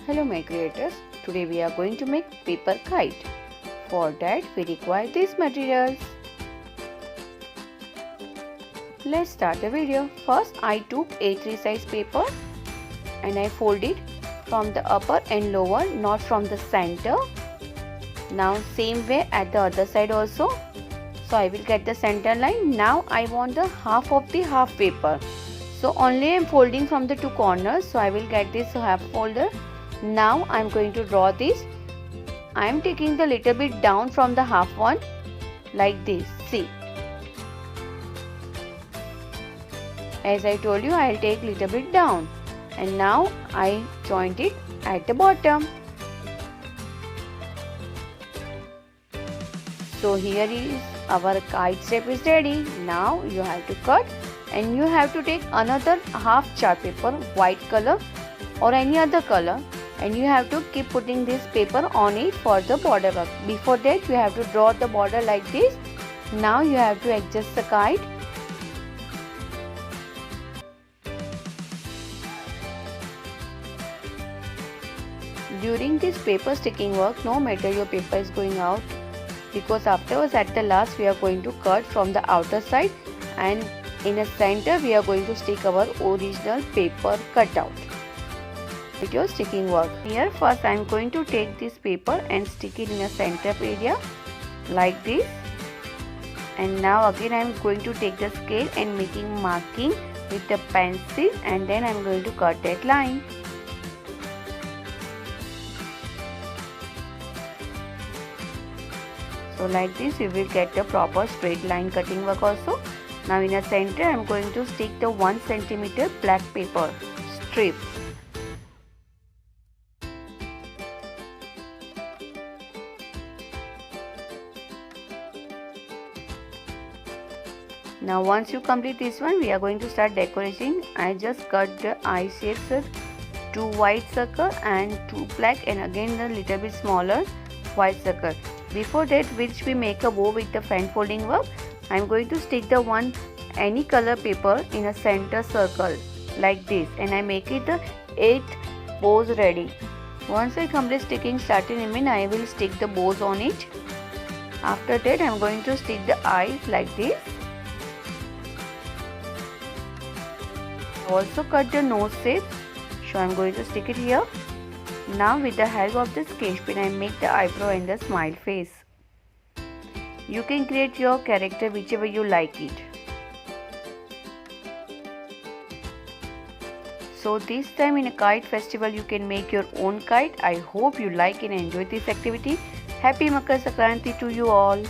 Hello my creators, today we are going to make paper kite. For that we require these materials. Let's start the video. First I took A3 size paper and I fold it from the upper and lower, not from the center. Now same way at the other side also. So I will get the center line. Now I want the half of the half paper. So only I am folding from the two corners. So I will get this half folder. Now I am going to draw this. I am taking the little bit down from the half one like this. See. As I told you, I will take little bit down. And now I joint it at the bottom. So here is our kite shape is ready. Now you have to cut and you have to take another half chart paper, white color or any other color, and you have to keep putting this paper on it for the border work. Before that you have to draw the border like this. Now you have to adjust the kite. During this paper sticking work, no matter your paper is going out, because afterwards at the last we are going to cut from the outer side and in the center we are going to stick our original paper cutout. With your sticking work. Here first I am going to take this paper and stick it in a center area like this. And now again I am going to take the scale and making marking with the pencil, and then I am going to cut that line. So like this you will get the proper straight line cutting work also. Now in the center I am going to stick the 1 cm black paper strip. Now once you complete this one, we are going to start decorating. I just cut the eye shapes, 2 white circle and 2 black, and again a little bit smaller white circle. Before that, which we make a bow with the fan folding work, I am going to stick the any color paper in a center circle like this, and I make it the 8 bows ready. Once I complete sticking starting image, I will stick the bows on it. After that I am going to stick the eyes like this. Also cut the nose shape, so I am going to stick it here. Now with the help of the sketch pen I make the eyebrow and the smile face. You can create your character whichever you like it. So this time in a kite festival you can make your own kite. I hope you like and enjoy this activity. Happy Makar Sankranti to you all.